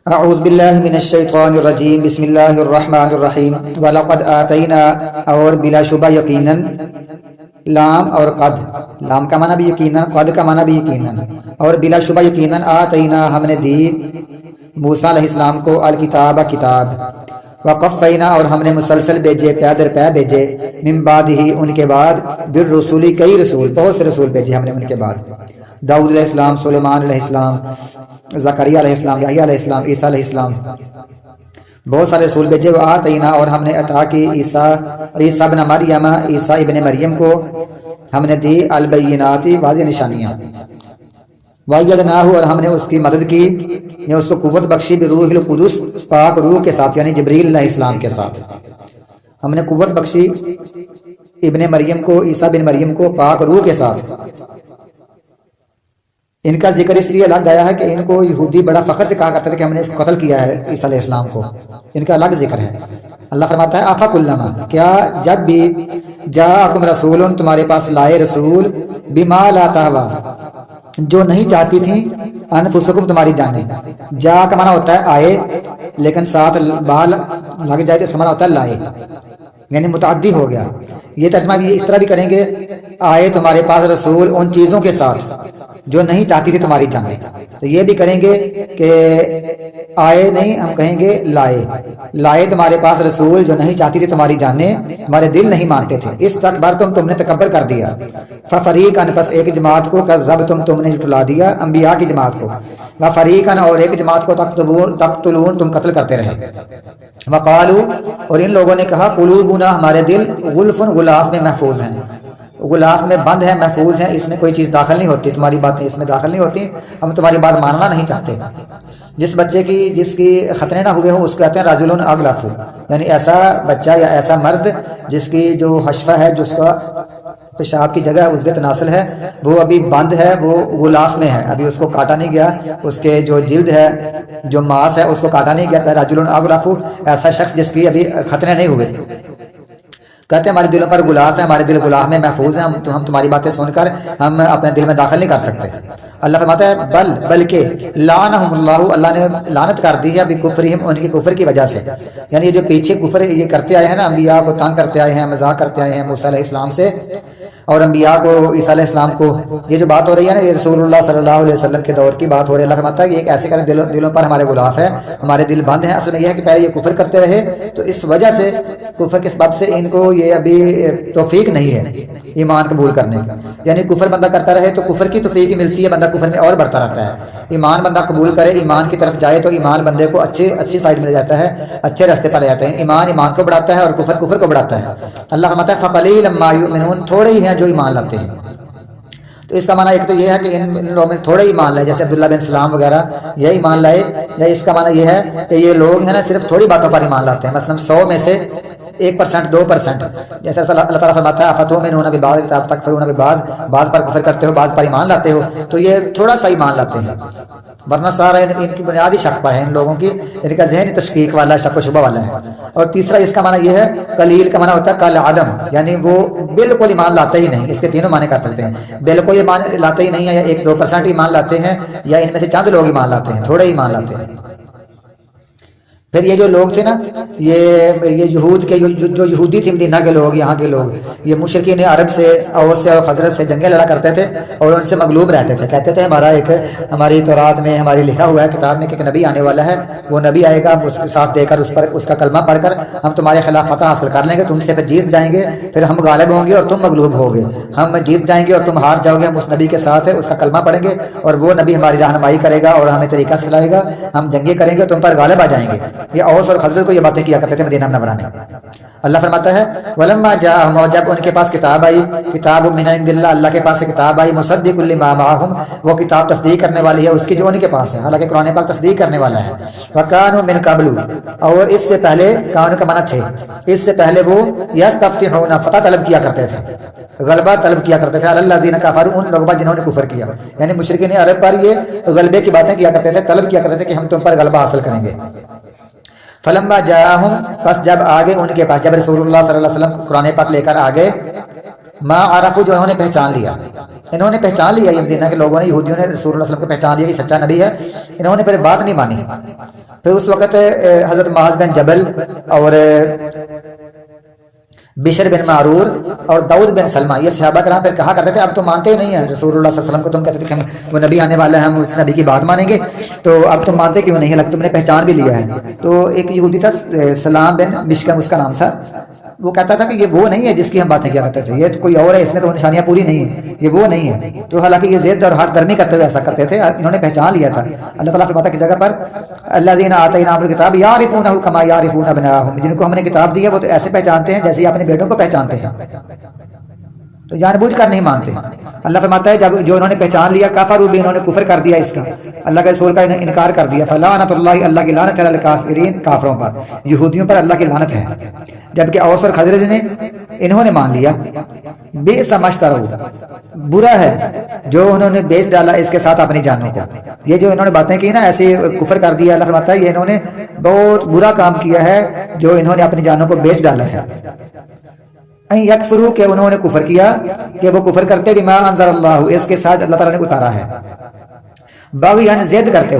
اعوذ باللہ من الشیطان الرجیم بسم اللہ الرحمن الرحیم وَلَقَدْ آتَيْنَا اور بلا شبہ یقیناً لام اور قد، لام کا معنی بھی یقیناً، قد کا معنی بھی یقیناً، اور بلا شبہ یقیناً آتینا ہم نے دی موسیٰ علیہ السلام کو الکتاب کتاب، وقفینا اور ہم نے مسلسل بھیجے پے در پے بھیجے من بعد ہی ان کے بعد بالرسول کئی رسول، بہت سے رسول بھیجے ہم نے ان کے بعد، داؤد علیہ السلام، سلیمان علیہ السلام، زکریا علیہ السلام، یحییٰ علیہ السلام، عیسیٰ علیہ السلام، بہت سارے رسول بھیجے۔ وآتینا اور ہم نے عطا کی عیسیٰ ابن مریم، عیسیٰ ابن مریم کو ہم نے دی البینات واضح نشانیاں، وَأَيَّدْنَاهُ اور ہم نے اس کی مدد کی یا اس کو قوت بخشی بروح القدس پاک روح کے ساتھ، یعنی جبریل علیہ السلام کے ساتھ ہم نے قوت بخشی ابن مریم کو، عیسیٰ بن مریم کو پاک روح کے ساتھ۔ ان کا ذکر اس لیے الگ آیا ہے کہ ان کو یہودی بڑا فخر سے کہا کرتے تھے کہ ہم نے اس کو قتل کیا ہے عیسیٰ علیہ السلام کو، ان کا الگ ذکر ہے۔ اللہ فرماتا ہے أَفَكُلَّمَا کیا جب بھی جاءکم رسول تمہارے پاس لائے رسول بما لا تهوى جو نہیں چاہتی تھیں انفسکم تمہاری جانیں، جا کا معنی ہوتا ہے آئے لیکن ساتھ بال لگ جائے تو اس کا معنی ہوتا ہے لائے، یعنی متعدی ہو گیا۔ یہ ترجمہ بھی اس طرح بھی کریں گے آئے تمہارے پاس رسول ان چیزوں کے ساتھ جو نہیں چاہتی تھی تمہاری جانیں، تو یہ بھی کریں گے کہ آئے نہیں، ہم کہیں گے لائے، لائے تمہارے پاس رسول جو نہیں چاہتی تھی تمہاری جانیں، تمہارے دل نہیں مانتے تھے، اس تکبرتم تم نے تکبر کر دیا، ففریقاً پس ایک جماعت کو کذبتم تم نے جھٹلا دیا انبیاء کی جماعت کو، وفریقاً اور ایک جماعت کو تقتلون تم قتل کرتے رہے، وقالوا اور ان لوگوں نے کہا قلوبنا ہمارے دل غلف غلاف میں محفوظ ہیں، غلاف میں بند ہے، محفوظ ہیں، اس میں کوئی چیز داخل نہیں ہوتی، تمہاری باتیں اس میں داخل نہیں ہوتی، ہم تمہاری بات ماننا نہیں چاہتے۔ جس بچے کی جس کی ختنے نہ ہوئے ہوں اس کو کہتے ہیں رجل اغلف، یعنی ایسا بچہ یا ایسا مرد جس کی جو حشفہ ہے، جو اس کا پیشاب کی جگہ عضو تناسل ہے وہ ابھی بند ہے، وہ غلاف میں ہے، ابھی اس کو کاٹا نہیں گیا، اس کے جو جلد ہے جو ماس ہے اس کو کاٹا نہیں گیا، رجل اغلف ایسا شخص جس کی ابھی ختنے نہیں ہوئے۔ کہتے ہیں ہمارے دلوں پر غلاف ہے، ہمارے دل غلاف میں محفوظ ہیں، ہم تمہاری باتیں سن کر ہم اپنے دل میں داخل نہیں کر سکتے۔ اللہ فرماتا ہے بلکہ لعنہم اللہ، اللہ نے لعنت کر دی ہے بکفرہم ان کی کفر کی وجہ سے، یعنی یہ جو پیچھے کفر یہ کرتے آئے ہیں نا، انبیاء کو تنگ کرتے آئے ہیں، مذاق کرتے آئے ہیں موسیٰ علیہ السلام سے اور انبیاء کو، عیسیٰ علیہ السلام کو، یہ جو بات ہو رہی ہے نا یہ رسول اللہ صلی اللہ علیہ وسلم کے دور کی بات ہو رہی ہے۔ اللہ فرماتا ہے کہ ایک ایسے کریں دلوں پر ہمارے غلاف ہے، ہمارے دل بند ہیں، اصل میں یہ ہے کہ پہلے یہ کفر کرتے رہے تو اس وجہ سے کفر کے سبب سے ان کو یہ ابھی توفیق نہیں ہے ایمان قبول کرنے کا، یعنی کفر بندہ کرتا رہے تو کفر کی توفیق ملتی ہے، بندہ کفر میں اور بڑھتا رہتا ہے۔ ایمان بندہ قبول کرے، ایمان کی طرف جائے تو ایمان بندے کو اچھی سائڈ مل جاتا ہے، اچھے راستے پر لے جاتے ہیں، ایمان کو بڑھاتا ہے اور کفر کو بڑھاتا ہے۔ اللہ فرماتا ہے فقلیلا ما یؤمنون تھوڑے ہی ہیں جو ایمان لاتے ہیں۔ تو اس کا معنی ایک تو یہ ہے کہ ان لوگوں میں تھوڑے ایمان لائے، جیسے عبداللہ بن سلام وغیرہ یہ ایمان لائے، یا اس کا معنی یہ ہے کہ یہ لوگ ہیں نا صرف تھوڑی باتوں پر ایمان لاتے ہیں، مثلا 100 میں سے 1%، 2%، جیسے اللہ تعالیٰ فرماتا ہے افتؤمنون ببعض الکتاب تکفرون ببعض، بعض پر کفر کرتے ہو بعض پر ایمان لاتے ہو، تو یہ تھوڑا سا ایمان لاتے ہیں، ورنہ سارا ان کی بنیادی شک ہے، ان لوگوں کی ان کا ذہنی تشکیک والا، شک و شبہ والا ہے۔ اور تیسرا اس کا معنی یہ ہے قلیل کا معنی ہوتا ہے کل عدم، یعنی وہ بالکل ایمان لاتے ہی نہیں، اس کے تینوں معنی کر سکتے ہیں، بالکل ایمان لاتے ہی نہیں ہے، یا 1-2% ایمان لاتے ہیں، یا ان میں سے چند لوگ ایمان لاتے ہیں، تھوڑے ایمان لاتے ہیں۔ پھر یہ جو لوگ تھے نا یہ یہود کے جو یہودی تھے مدینہ کے لوگ، یہاں کے لوگ، یہ مشرکین عرب سے، اوس سے اور خزرج سے جنگیں لڑا کرتے تھے اور ان سے مغلوب رہتے تھے، کہتے تھے ہماری تورات میں ہماری لکھا ہوا ہے کتاب میں کہ ایک نبی آنے والا ہے، وہ نبی آئے گا، اس کے ساتھ دے کر اس کا کلمہ پڑھ کر ہم تمہارے خلاف فتح حاصل کر لیں گے، تم سے پھر جیت جائیں گے، پھر ہم غالب ہوں گے اور تم مغلوب ہوگے، ہم جیت جائیں گے اور تم ہار جاؤ گے، ہم اس نبی کے ساتھ ہے، اس کا کلمہ پڑھیں گے اور وہ نبی ہماری رہنمائی کرے گا اور ہمیں طریقہ سکھلائے گا، ہم جنگیں کریں گے، تم پر غالب آ جائیں گے۔ یہ اوس اور خزرج کو یہ باتیں کیا کرتے تھے مدینہ منورہ میں۔ اللہ فرماتا ہے ولما جاءہم، جب ان کے پاس کتاب آئی، کتاب من عند اللہ، اللہ کے پاس کتاب آئی، مصدق لما معہم، وہ کتاب تصدیق کرنے والی ہے اس کی جو ان کے پاس ہے، حالانکہ قرآن پاک تصدیق کرنے والا ہے۔ وکانوا من قبل، اور اس سے پہلے کان کا معنی تھے، اس سے پہلے وہ یستفتحون فتح طلب کیا کرتے تھے، غلبہ طلب کیا کرتے تھے، الذین کفروا ان لوگوں پر جنہوں نے کفر کیا، یعنی مشرکین عرب پر یہ غلبے کی باتیں کیا کرتے تھے، طلب کیا کرتے تھے کہ ہم تم پر غلبہ حاصل کریں گے۔ فلما جاءہم، پس جب آگے ان کے پاس، جب رسول اللہ صلی اللہ علیہ وسلم قرآن پاک لے کر آگے، ما عرفوا جو انہوں نے پہچان لیا، انہوں نے پہچان لیا یہ مدینہ کے لوگوں نے، یہودیوں نے رسول اللہ صلی اللہ علیہ وسلم کو پہچان لیا کہ سچا نبی ہے، انہوں نے پھر بات نہیں مانی۔ پھر اس وقت حضرت معاذ بن جبل اور بشر بن معرور اور داؤد بن سلمہ، یہ صحابہ کرام پھر کہا کرتے تھے اب تو مانتے ہی نہیں ہیں رسول اللہ صلی اللہ علیہ وسلم کو، تم کہتے تھے کہ ہم وہ نبی آنے والا ہے، ہم اس نبی کی بات مانیں گے، تو اب تم مانتے کیوں نہیں، لگتا تم نے پہچان بھی لیا ہے۔ تو ایک یہودی تھا سلام بن مشکم اس کا نام تھا، وہ کہتا تھا کہ یہ وہ نہیں ہے جس کی ہم باتیں کیا کرتے تھے، یہ تو کوئی اور ہے، اس میں تو نشانیاں پوری نہیں ہیں، یہ وہ نہیں ہے۔ تو حالانکہ یہ ضد اور ہٹ درمی کرتے ہوئے ایسا کرتے تھے، انہوں نے پہچان لیا تھا۔ اللہ تعالیٰ فرماتا ہے کی جگہ پر الذین آتیناہم الکتاب یعرفونہ کما یعرفون ابناءہم، جن کو ہم نے کتاب دی ہے وہ تو ایسے پہچانتے ہیں جیسے اپنے بیٹوں کو پہچانتے ہیں، تو جان بوجھ کر نہیں مانتے۔ اللہ فرماتا ہے جب جو انہوں نے پہچان لیا کفروا بھی، انہوں نے کفر کر دیا اس کا، اللہ کے رسول کا انکار کر دیا، فلعنۃ اللہ، اللہ کی لعنت ہے علی الکافرین، کافروں پر، یہودیوں پر اللہ کی لعنت ہے۔ جبکہ اوس اور خزرج نے انہوں نے مان لیا، بئس ما اشتروا، برا ہے جو انہوں نے بیچ ڈالا اس کے ساتھ اپنی جانوں کو۔ یہ جو انہوں نے باتیں کی نا ایسے کفر کر دیا، اللہ فرماتا ہے یہ انہوں نے بہت برا کام کیا ہے جو انہوں نے اپنی جانوں کو بیچ ڈالا ہے۔ یکفروا کہ انہوں نے کفر کیا، کہ وہ کفر کرتے بما انزل اللہ، اس کے ساتھ اللہ تعالیٰ نے اتارا ہے، باغیاً ضد کرتے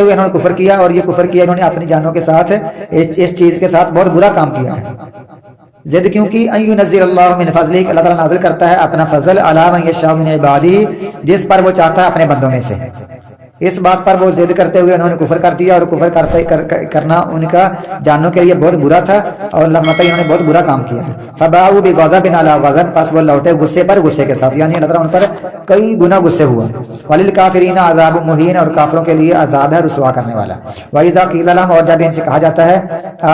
ہوئے انہوں نے کفر کیا، اور یہ کفر کیا انہوں نے اپنی جانوں کے ساتھ، اس چیز کے ساتھ بہت برا کام کیا ہے۔ ضد کیوں کی؟ ان ينزل اللہ من فضلہ، کہ اللہ تعالیٰ نازل کرتا ہے اپنا فضل علی من یشاء من عبادہ، جس پر وہ چاہتا ہے اپنے بندوں میں سے۔ اس بات پر وہ ضد کرتے ہوئے انہوں نے کفر کر دیا، اور کفر کرنا ان کا جانوں کے لیے بہت برا تھا، اور اللہ تعالیٰ انہوں نے بہت برا کام کیا۔ فباؤوا بغضب علی غضب، پس وہ لوٹے غصے پر غصے کے ساتھ، یعنی اللہ تعالیٰ ان پر کئی گنا غصے ہوا۔ وللکافرین عذاب مہین، اور کافروں کے لیے عذاب ہے رسوا کرنے والا۔ وَإِذَا قِيلَ لَهُمْ، اور جب ان سے کہا جاتا ہے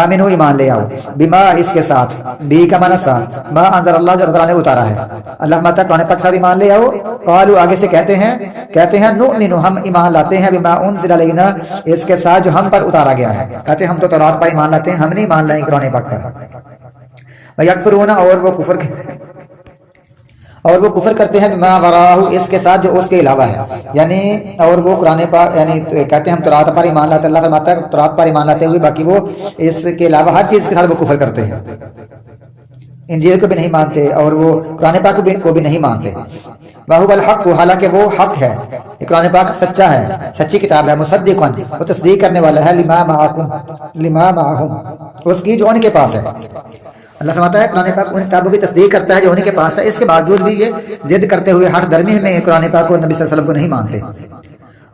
آمنوا، ایمان لے آؤ، بما، اس کے ساتھ، بی کا معنی ساتھ، ما انزل اللہ، جو اللہ تعالیٰ نے اتارا ہے، اللہ ماتا قرآن پاک ساتھ ایمان لے آؤ۔ قالوا، آگے سے کہتے ہیں نؤمن، ہم ایمان لاتے ہیں، بما انزل علینا، اس کے ساتھ جو ہم پر اتارا گیا ہے، کہتے ہیں ہم تو تورات پر ایمان لاتے ہیں، ہم نہیں ایمان لائیں قرآن پاک پر۔ وَيَكْفُرُونَ، اور وہ کفر کرتے ہیں بما وراءہ، اس کے ساتھ جو اس کے علاوہ ہے، یعنی اور وہ قرآن پاک، یعنی کہتے ہیں ہم تورات پر ایمان لاتے ہیں، اللہ فرماتا ہے تورات پر ایمان لاتے ہوئے باقی وہ اس کے علاوہ ہر چیز کے ساتھ وہ کفر کرتے ہیں، انجیل کو بھی نہیں مانتے اور وہ قرآن پاک کو بھی نہیں مانتے۔ وَهُوَ الْحَقُّ، حالانکہ وہ حق ہے، قرآن پاک سچا ہے، سچی کتاب ہے، مصدقاً، وہ تصدیق کرنے والا ہے، لما معہم، اس کی جو ان کے پاس ہے۔ اللہ فرماتا ہے قرآن پاک ان کتابوں کی تصدیق کرتا ہے جو ان کے پاس ہے، اس کے باوجود بھی یہ ضد کرتے ہوئے ہر درمی میں قرآن پاک اور نبی صلی اللہ علیہ وسلم کو نہیں مانتے۔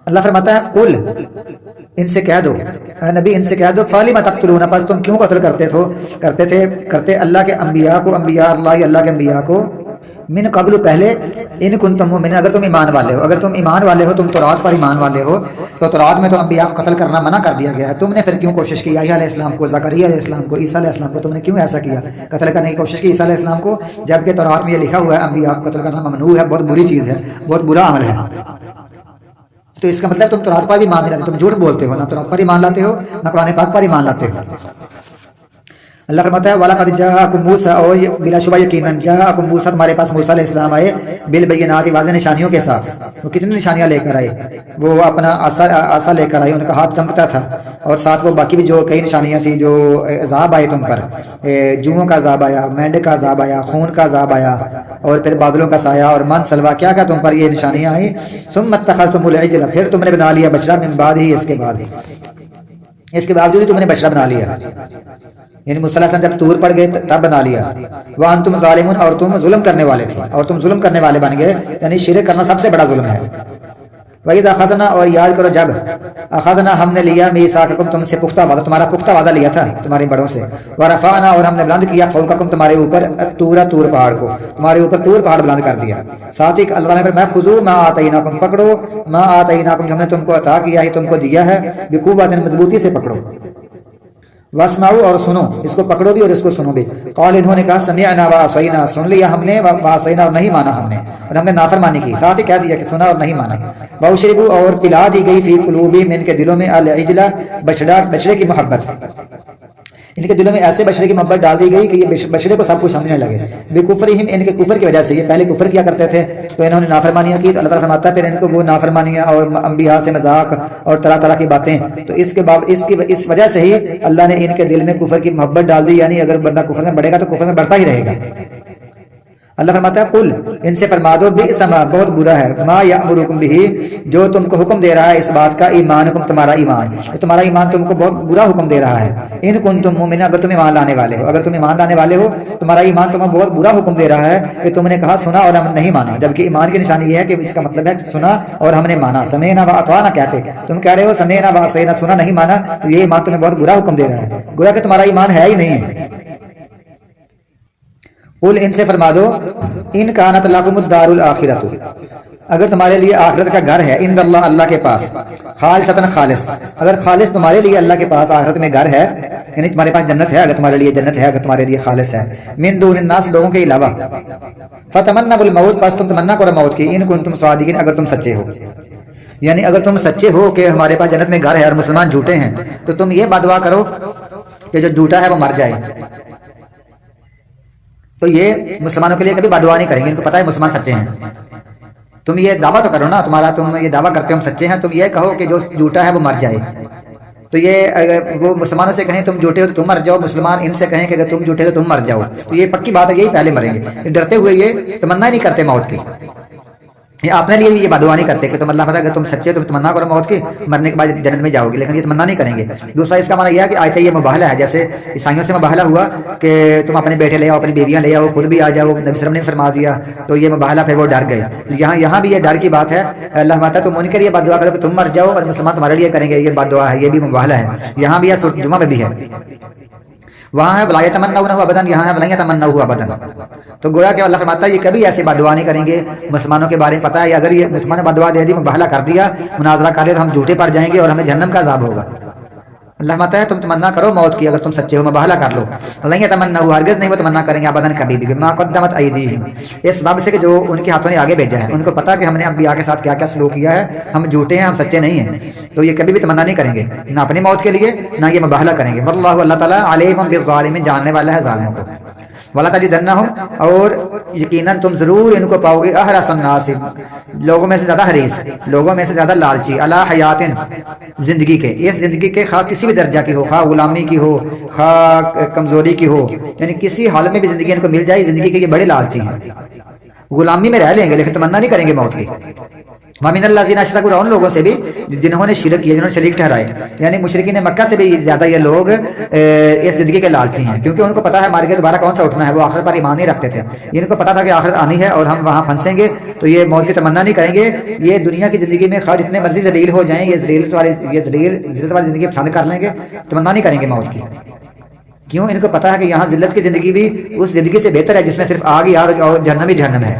اللہ فرماتا ہے قل، ان سے کہہ دو، اے نبی ان سے کہہ دو، فَلِمَ تَقْتُلُونَ، پس تم کیوں قتل کرتے اللہ کے انبیاء کو، انبیاء اللہ کے انبیاء کو، من قبل، پہلے، ان کنتم مؤمنین، اگر تم ایمان والے ہو، اگر تم ایمان والے ہو، تم تورات پر ایمان والے ہو، تو تورات میں تو انبیاء کو قتل کرنا منع کر دیا گیا ہے، تم نے پھر کیوں کوشش کی یحییٰ علیہ السلام کو، زکریا علیہ السلام کو، عیسیٰ علیہ السلام کو، تم نے کیوں ایسا کیا، قتل کرنے کی کوشش کی عیسیٰ علیہ السلام کو، جبکہ تورات میں یہ لکھا ہوا ہے انبیاء کو قتل کرنا ممنوع ہے، بہت بری چیز ہے، بہت برا عمل ہے۔ تو اس کا مطلب تم تورات پر بھی ایمان نہیں لاتے، تم جھوٹ بولتے ہو، نہ تورات پر ایمان لاتے ہو نہ قرآن پاک پر ایمان لاتے ہو۔ اللہ فرماتا ہے وَلَقَدْ جَاءَكُم مُوسَىٰ، اور بلا شبہ یقیناً جاءکم موسیٰ، تمہارے پاس موسیٰ علیہ السلام آئے، بالبینات، واضح نشانیوں کے ساتھ۔ وہ کتنی نشانیاں لے کر آئے، وہ اپنا عصا لے کر آئے، ان کا ہاتھ چمکتا تھا، اور ساتھ وہ باقی بھی جو کئی نشانیاں تھیں، جو عذاب آئے تم پر، جوؤں کا عذاب آیا، مینڈک کا عذاب آیا، خون کا عذاب آیا، اور پھر بادلوں کا سایہ اور من سلوا، کیا کیا تم پر یہ نشانیاں آئیں۔ ثم اتخذتم العجل، پھر تم نے بنا لیا بچڑا، من بعد ہی، اس کے باوجود ہی تم نے بچڑا بنا لیا، یعنی موسیٰ علیہ السلام جب طور پڑ گئے تب بنا لیا۔ وَأَنْتُمْ ظَالِمُونَ، اور تم ظلم کرنے والے تھے، اور تم ظلم کرنے والے بن گئے، یعنی شرک کرنا سب سے بڑا ظلم ہے۔ وَإِذَا أَخَذْنَا، اور یاد کرو جب، أَخَذْنَا، ہم نے لیا، مِيثَاقَكُمْ، تم سے پختہ وعدہ، تمہارا پختہ وعدہ لیا تھا تمہارے بڑوں سے، وَرَفَعْنَا، اور ہم نے بلند کیا، فوقکم، تمہارے اوپر، طور پہاڑ کو، تمہارے اوپر طور پہاڑ بلند کر دیا۔ ساتھ ہی اللہ نے فرمایا خذوا ما آتیناکم، پکڑو، ما آتیناکم، جو ہم نے تم کو عطا کیا ہے، تم کو دیا ہے، بقوۃ، مضبوطی سے پکڑو، واسمعوا، اور سنو، اس کو پکڑو بھی اور اس کو سنو بھی۔ قال، انہوں نے کہا سمعنا وعصینا، سن لیا ہم نے، وعصینا، اور نہیں مانا ہم نے، اور ہم نے نافرمانی کی، ساتھ ہی کہہ دیا کہ سنا اور نہیں مانا۔ واشربوا، اور پلا دی گئی، فی قلوبہم، ان کے دلوں میں، العجل، بچڑے کی محبت، ان کے دلوں میں ایسے بچڑے کی محبت ڈال دی گئی کہ یہ بچڑے کو سب کچھ سمجھنے لگے، بکفرہم، ان کے کفر کی وجہ سے، یہ پہلے کفر کیا کرتے تھے تو انہوں نے نافرمانیاں کی، تو اللہ تعالیٰ فرماتا ہے پھر ان کو وہ نافرمانیاں اور انبیاء سے مذاق اور طرح طرح کی باتیں، تو اس وجہ سے ہی اللہ نے ان کے دل میں کفر کی محبت ڈال دی، یعنی اگر بندہ کفر میں بڑھے گا تو کفر میں بڑھتا ہی رہے گا۔ اللہ فرماتا ہے قل ان سے فرما دو بئس ما بہت برا ہے ما یأمرکم بہ جو تم کو حکم دے رہا ہے اس بات کا ایمانکم تمہارا ایمان، تمہارا ایمان تم کو بہت برا حکم دے رہا ہے، ان کنتم مؤمنین اگر تم ایمان لانے والے ہو، اگر تم ایمان لانے والے ہو تمہارا ایمان تمہیں بہت برا حکم دے رہا ہے کہ تم نے کہا سنا اور ہم نہیں مانا، جبکہ ایمان کی نشانی یہ ہے کہ اس کا مطلب ہے سنا اور ہم نے مانا، سمعنا واطعنا کہتے تم کہہ رہے ہو سمعنا وعصینا سنا نہیں مانا، تو یہ ایمان تمہیں بہت برا حکم دے رہا ہے، گویا کہ تمہارا ایمان ہے ہی نہیں ہے۔ قل ان سے فرما دو ان کانت لکم الدار الاخرۃ اگر تمہارے لیے آخرت کا گھر ہے عند اللہ اللہ کے پاس خالصتاً خالص، اگر خالص تمہارے لیے اللہ کے پاس آخرت میں گھر ہے یعنی تمہارے پاس جنت ہے، اگر تمہارے لیے جنت ہے، اگر تمہارے لیے خالص ہے من دون الناس لوگوں کے علاوہ، فتمنوا الموت پس تم تمنا کرو موت کی ان کنتم صادقین اگر تم سچے ہو، یعنی اگر تم سچے ہو کہ ہمارے پاس جنت میں گھر ہے اور مسلمان جھوٹے ہیں تو تم یہ بد دعا کرو کہ جو جھوٹا ہے وہ مر جائے، تو یہ مسلمانوں کے لیے کبھی بد دعا نہیں کریں گے، ان کو پتہ ہے مسلمان سچے ہیں، تم یہ دعویٰ تو کرو نا، تم یہ دعویٰ کرتے ہو ہم سچے ہیں، تم یہ کہو کہ جو جھوٹا ہے وہ مر جائے، تو یہ اگر وہ مسلمانوں سے کہیں تم جھوٹے ہو تو تم مر جاؤ، مسلمان ان سے کہیں کہ اگر تم جھوٹے ہو تو تم مر جاؤ، تو یہ پکی بات ہے یہی پہلے مریں گے، ڈرتے ہوئے یہ تمنا نہیں کرتے موت کی، یہ اپنے لیے بھی یہ بدعا نہیں کرتے کہ تم اللہ پتہ اگر تم سچے ہو تو تمنا کرو موت کی، مرنے کے بعد جنت میں جاؤ گے، لیکن یہ تمنا نہیں کریں گے۔ دوسرا اس کا معنی یہ ہے کہ آیت یہ مباہلہ ہے، جیسے عیسائیوں سے مباہلہ ہوا کہ تم اپنے بیٹے لے آؤ، اپنی بیویاں لے آؤ، خود بھی آ جاؤ، نبی صلی اللہ علیہ وسلم نے فرما دیا، تو یہ مباہلہ پھر وہ ڈر گئے، یہاں بھی یہ ڈر کی بات ہے، اللہ فرماتا ہے تم ان کے لیے بد دعا کرو کہ تم مر جاؤ اور مسلمان تمہارے لیے کریں گے، یہ بد دعا ہے، یہ بھی مباہلہ ہے، یہاں بھی ہے سورۃ جمعہ میں بھی ہے، وہاں ہے ولا یتمنونه ابدا، یہاں ہے ولا یتمنونه ابدا، تو گویا کہ اللہ فرماتا ہے یہ کبھی ایسے بد دعا نہیں کریں گے مسلمانوں کے بارے میں، پتہ ہے اگر یہ مسلمان نے بد دعا دے دی، مباہلہ کر دیا، مناظرہ کر لیا تو ہم جھوٹے پڑ جائیں گے اور ہمیں جہنم کا عذاب ہوگا۔ اللہ فرماتا ہے تم تمنا کرو موت کی اگر تم سچے ہو، مباہلہ کر لو، ولا یتمنونه ہرگز نہیں وہ تمنا کریں گے ابدا کبھی بھی، بما قدمت ایدیہم اس باب سے کہ جو ان کے ہاتھوں نے آگے بھیجا ہے، ان کو پتہ کہ ہم نے انبیاء کے ساتھ کیا کیا سلوک کیا ہے، ہم جھوٹے ہیں، ہم سچے نہیں ہیں، تو یہ کبھی بھی تمنا نہیں کریں گے نہ اپنی موت کے لیے نہ یہ مباہلہ کریں گے، واللہ اللہ تعالیٰ علیم بالظالمین جاننے والا ہے ظالموں کو، ولا تجدنہم اور یقیناً تم ضرور ان کو پاؤ گے احرص الناس لوگوں میں سے زیادہ حریص، لوگوں میں سے زیادہ لالچی، علی حیات زندگی کے، اس زندگی کے خواہ کسی بھی درجہ کی ہو، خواہ غلامی کی ہو، خواہ کمزوری کی ہو، یعنی کسی حالت میں بھی زندگی ان کو مل جائے، زندگی کے یہ بڑے لالچی ہیں، غلامی میں رہ لیں گے لیکن تمنا نہیں کریں گے موت کی۔ وَمِنَ الَّذِينَ أَشْرَكُوا ان لوگوں سے بھی جنہوں نے شرک کیا، جنہوں نے شریک ٹھہرائے، یعنی مشرکین مکہ سے بھی زیادہ یہ لوگ اس زندگی کے لالچی ہیں، کیونکہ ان کو پتا ہے ہمارے کے دوبارہ کون سا اٹھنا ہے، وہ آخرت پر ایمان نہیں رکھتے تھے، ان کو پتا تھا کہ آخرت آنی ہے اور ہم وہاں پھنسیں گے، تو یہ موت کی تمنا نہیں کریں گے، یہ دنیا کی زندگی میں خواہ جتنے مرضی ذلیل ہو جائیں، یہ ذلت والی زندگی پسند کر لیں گے، تمنا نہیں کریں گے موت کی، کیوں؟ ان کو پتا ہے کہ یہاں ذلت کی زندگی بھی اس زندگی سے بہتر ہے جس میں صرف آگ اور جہنم ہی جہنم ہے۔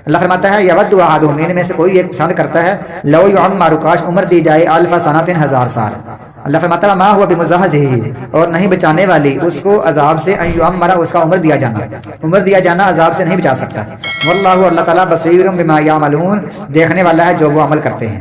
اللہ فرماتا ہے یود احدہم ان میں سے کوئی ایک پسند کرتا ہے لو یعمر کاش عمر دی جائے الف سنۃ 1000 سال، اللہ فرماتا ہے ما ہوا بمزحزح اور نہیں بچانے والی اس کو عذاب سے، ان یعمر اس کا عمر دیا جانا عذاب سے نہیں بچا سکتا، واللہ اللہ تعالیٰ بصیر بما یعملون دیکھنے والا ہے جو وہ عمل کرتے ہیں۔